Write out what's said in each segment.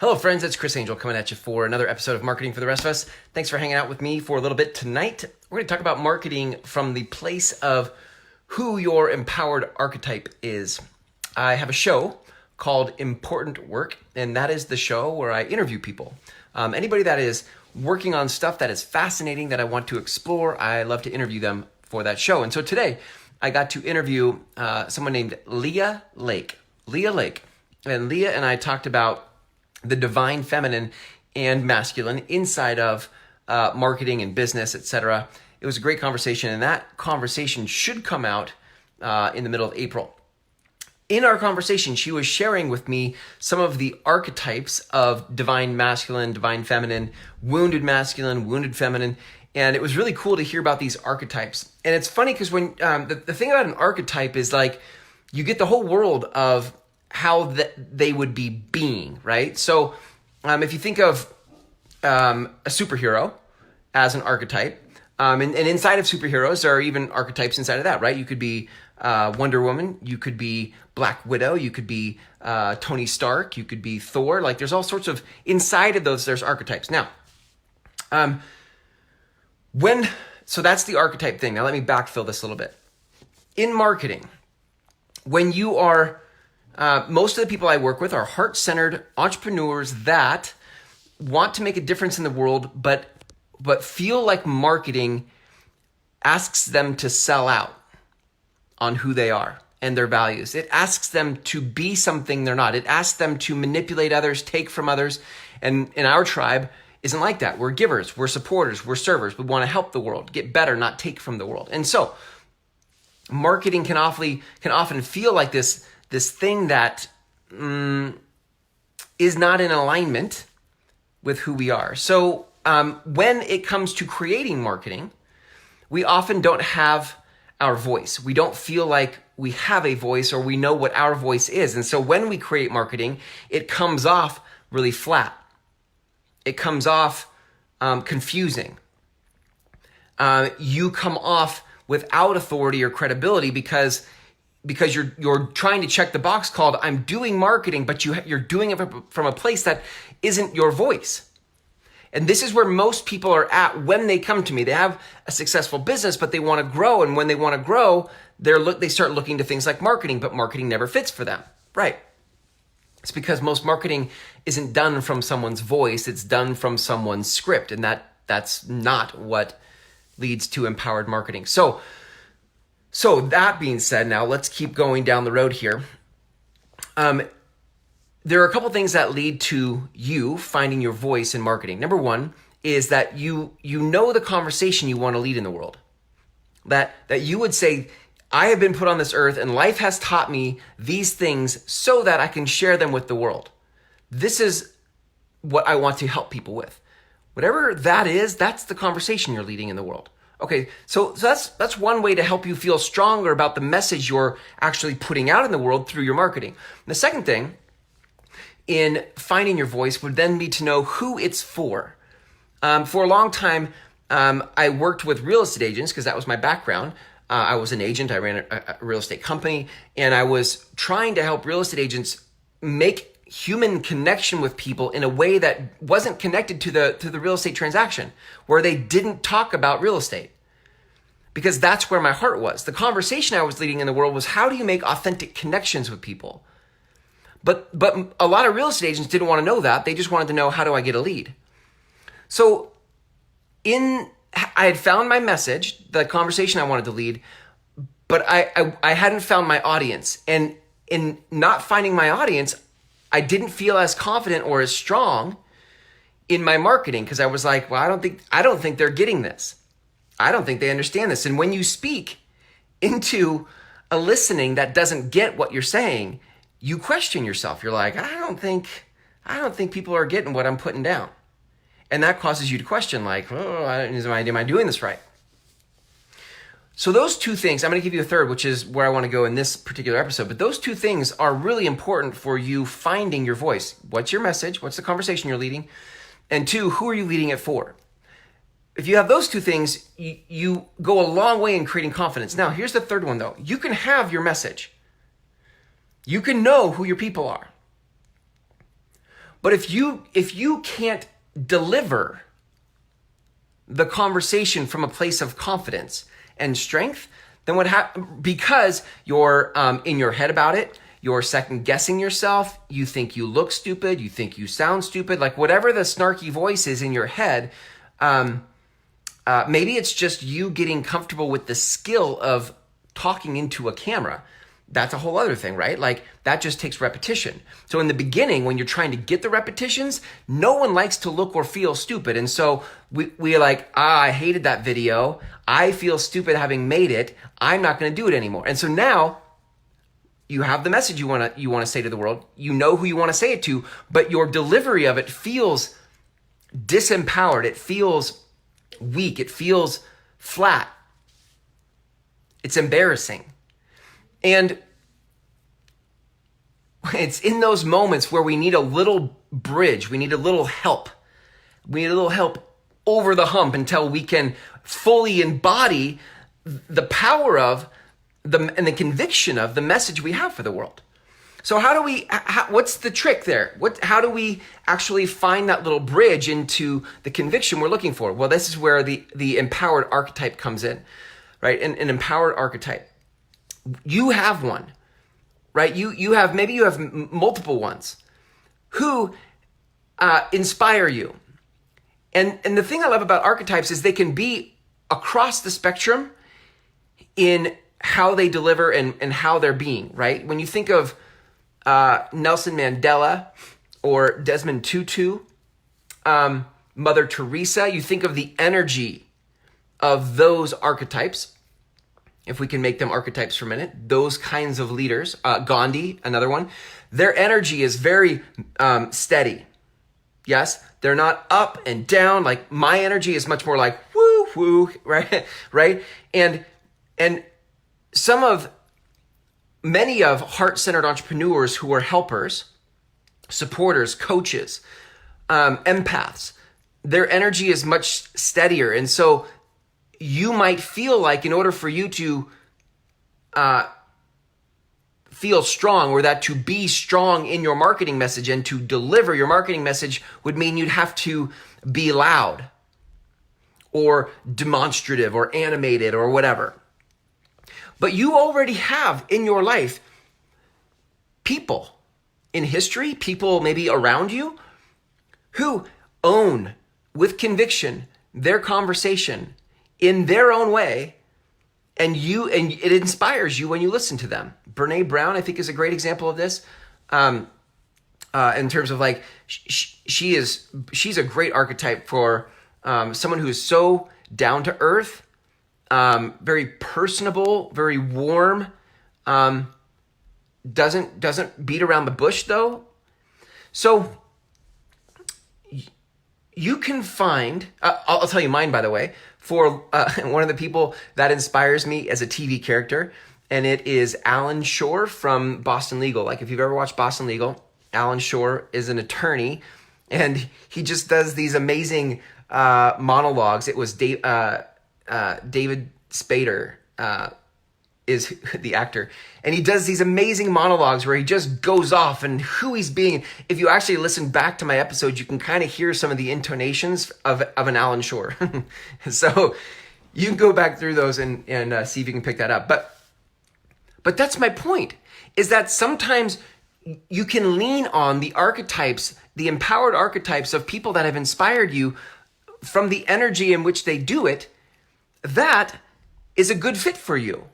Hello friends, it's Chris Angel coming at you for another episode of Marketing for the Rest of Us. Thanks for hanging out with me for a little bit tonight. We're going to talk about marketing from the place of who your empowered archetype is. I have a show called Important Work, and that is the show where I interview people. Anybody that is working on stuff that is fascinating that I want to explore, I love to interview them for that show. And so today I got to interview someone named Leah Lake. And Leah and I talked about the divine feminine and masculine inside of marketing and business, etc. It was a great conversation, and that conversation should come out in the middle of April. In our conversation, she was sharing with me some of the archetypes of divine masculine, divine feminine, wounded masculine, wounded feminine, and it was really cool to hear about these archetypes. And it's funny because when the thing about an archetype is like you get the whole world of how they would be being, right? So if you think of a superhero as an archetype, and inside of superheroes, there are even archetypes inside of that, right? You could be Wonder Woman, you could be Black Widow, you could be Tony Stark, you could be Thor. Like there's all sorts of, inside of those, there's archetypes. Now, so that's the archetype thing. Now let me backfill this a little bit. In marketing, when you are, most of the people I work with are heart-centered entrepreneurs that want to make a difference in the world, but feel like marketing asks them to sell out on who they are and their values. It asks them to be something they're not. It asks them to manipulate others, take from others. And in our tribe, isn't like that. We're givers, we're supporters, we're servers. We want to help the world, get better, not take from the world. And so marketing can often feel like this thing that is not in alignment with who we are. So when it comes to creating marketing, we often don't have our voice. We don't feel like we have a voice or we know what our voice is. And so when we create marketing, it comes off really flat. It comes off confusing. You come off without authority or credibility because you're trying to check the box called I'm doing marketing, but you're doing it from a place that isn't your voice. And this is where most people are at when they come to me. They have a successful business, but they want to grow. And when they want to grow, they start looking to things like marketing, but marketing never fits for them. Right. It's because most marketing isn't done from someone's voice. It's done from someone's script. And that's not what leads to empowered marketing. So that being said, now let's keep going down the road here. There are a couple things that lead to you finding your voice in marketing. Number one is that you know the conversation you want to lead in the world. That you would say, I have been put on this earth and life has taught me these things so that I can share them with the world. This is what I want to help people with. Whatever that is, that's the conversation you're leading in the world. Okay, so that's one way to help you feel stronger about the message you're actually putting out in the world through your marketing. And the second thing in finding your voice would then be to know who it's for. For a long time, I worked with real estate agents because that was my background. I was an agent. I ran a real estate company, and I was trying to help real estate agents make human connection with people in a way that wasn't connected to the real estate transaction, where they didn't talk about real estate. Because that's where my heart was. The conversation I was leading in the world was, how do you make authentic connections with people? But a lot of real estate agents didn't want to know that. They just wanted to know, how do I get a lead? So I had found my message, the conversation I wanted to lead, but I hadn't found my audience. And in not finding my audience, I didn't feel as confident or as strong in my marketing because I was like, well, I don't think they're getting this. I don't think they understand this. And when you speak into a listening that doesn't get what you're saying, you question yourself. You're like, I don't think people are getting what I'm putting down. And that causes you to question, like, oh, am I doing this right? So those two things, I'm going to give you a third, which is where I want to go in this particular episode. But those two things are really important for you finding your voice. What's your message? What's the conversation you're leading? And two, who are you leading it for? If you have those two things, you go a long way in creating confidence. Now, here's the third one, though. You can have your message. You can know who your people are. But if you can't deliver the conversation from a place of confidence and strength, then because you're in your head about it, you're second guessing yourself, you think you look stupid, you think you sound stupid, like whatever the snarky voice is in your head, maybe it's just you getting comfortable with the skill of talking into a camera. That's a whole other thing, right? Like that just takes repetition. So in the beginning, when you're trying to get the repetitions, no one likes to look or feel stupid. And so we're like, I hated that video. I feel stupid having made it. I'm not going to do it anymore. And so now you have the message you want to say to the world. You know who you want to say it to, but your delivery of it feels disempowered. It feels weak. It feels flat. It's embarrassing. And it's in those moments where we need a little bridge. We need a little help. We need a little help over the hump until we can fully embody the power of and the conviction of the message we have for the world. So what's the trick there? How do we actually find that little bridge into the conviction we're looking for? Well, this is where the empowered archetype comes in, right? An empowered archetype. You have one, right? Maybe you have multiple ones who inspire you. And the thing I love about archetypes is they can be across the spectrum in how they deliver and how they're being, right? When you think of Nelson Mandela or Desmond Tutu, Mother Teresa, you think of the energy of those archetypes. If we can make them archetypes for a minute, those kinds of leaders, Gandhi, another one, their energy is very steady. Yes, they're not up and down. Like my energy is much more like woo woo, right? Right? And many of heart-centered entrepreneurs who are helpers, supporters, coaches, empaths, their energy is much steadier. And so you might feel like in order for you to feel strong, or that to be strong in your marketing message and to deliver your marketing message would mean you'd have to be loud or demonstrative or animated or whatever. But you already have in your life people in history, people maybe around you, who own with conviction their conversation in their own way, and it inspires you when you listen to them. Brene Brown, I think, is a great example of this. In terms of like, she's a great archetype for someone who is so down to earth, very personable, very warm, doesn't beat around the bush though. So you can find, I'll tell you mine, by the way, for one of the people that inspires me as a TV character, and it is Alan Shore from Boston Legal. Like if you've ever watched Boston Legal, Alan Shore is an attorney, and he just does these amazing monologues. It was David Spader is the actor, and he does these amazing monologues where he just goes off and who he's being. If you actually listen back to my episode, you can kind of hear some of the intonations of an Alan Shore. So you can go back through those and see if you can pick that up. But that's my point, is that sometimes you can lean on the archetypes, the empowered archetypes of people that have inspired you from the energy in which they do it. That is a good fit for you.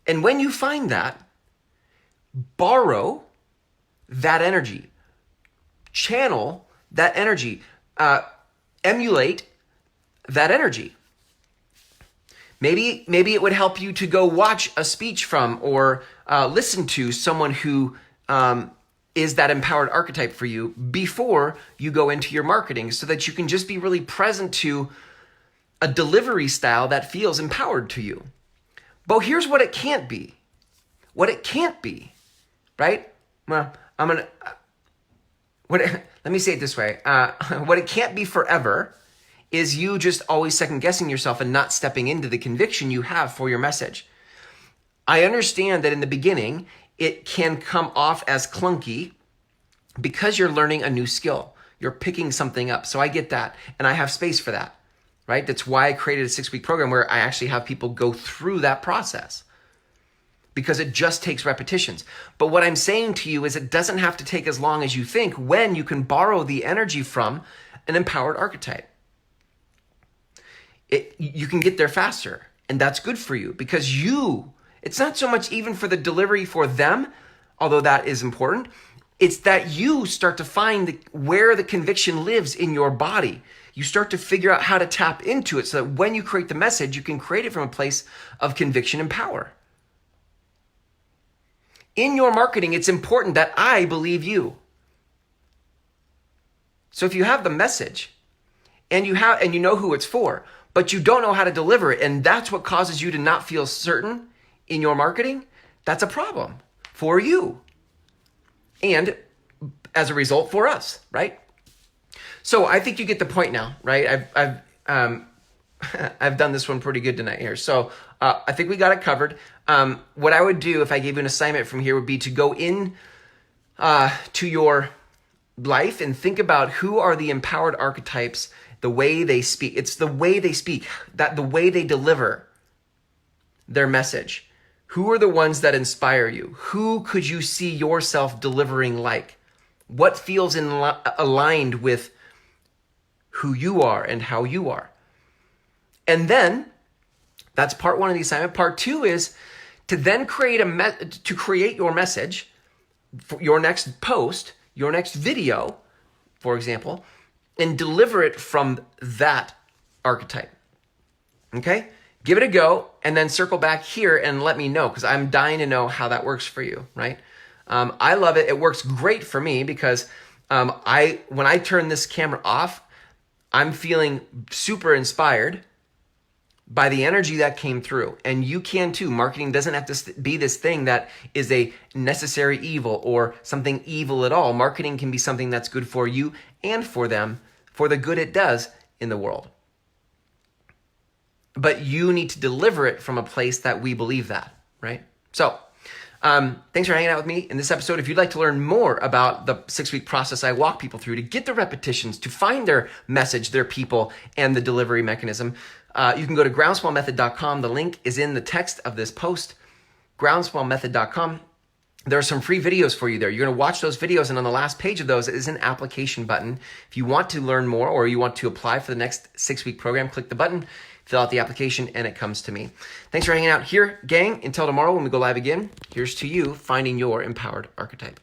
And when you find that, borrow that energy, channel that energy, emulate that energy. Maybe it would help you to go watch a speech from or listen to someone who is that empowered archetype for you before you go into your marketing, so that you can just be really present to a delivery style that feels empowered to you. But here's what it can't be. What it can't be, right? Well, let me say it this way. What it can't be forever is you just always second guessing yourself and not stepping into the conviction you have for your message. I understand that in the beginning, it can come off as clunky because you're learning a new skill. You're picking something up. So I get that. And I have space for that, right? That's why I created a 6-week program where I actually have people go through that process, because it just takes repetitions. But what I'm saying to you is it doesn't have to take as long as you think when you can borrow the energy from an empowered archetype. You can get there faster, and that's good for you, because it's not so much even for the delivery for them, although that is important. It's that you start to find where the conviction lives in your body. You start to figure out how to tap into it so that when you create the message, you can create it from a place of conviction and power. In your marketing, it's important that I believe you. So if you have the message and you know who it's for, but you don't know how to deliver it, and that's what causes you to not feel certain in your marketing, that's a problem for you. And as a result, for us, right? So I think you get the point now, right? I've done this one pretty good tonight here. So I think we got it covered. What I would do if I gave you an assignment from here would be to go in to your life and think about who are the empowered archetypes, the way they speak. It's the way they speak, the way they deliver their message. Who are the ones that inspire you? Who could you see yourself delivering like? What feels aligned with who you are and how you are? And then, that's part one of the assignment. Part two is to then create your message, for your next post, your next video, for example, and deliver it from that archetype. Okay? Give it a go, and then circle back here and let me know, because I'm dying to know how that works for you, right? I love it. It works great for me because when I turn this camera off, I'm feeling super inspired by the energy that came through. And you can too. Marketing doesn't have to be this thing that is a necessary evil or something evil at all. Marketing can be something that's good for you and for them, for the good it does in the world. But you need to deliver it from a place that we believe that, right? So thanks for hanging out with me in this episode. If you'd like to learn more about the 6-week process I walk people through to get the repetitions, to find their message, their people, and the delivery mechanism, you can go to groundswellmethod.com. The link is in the text of this post, groundswellmethod.com. There are some free videos for you there. You're going to watch those videos, and on the last page of those is an application button. If you want to learn more or you want to apply for the next 6-week program, click the button, fill out the application, and it comes to me. Thanks for hanging out here, gang. Until tomorrow when we go live again, here's to you finding your empowered archetype.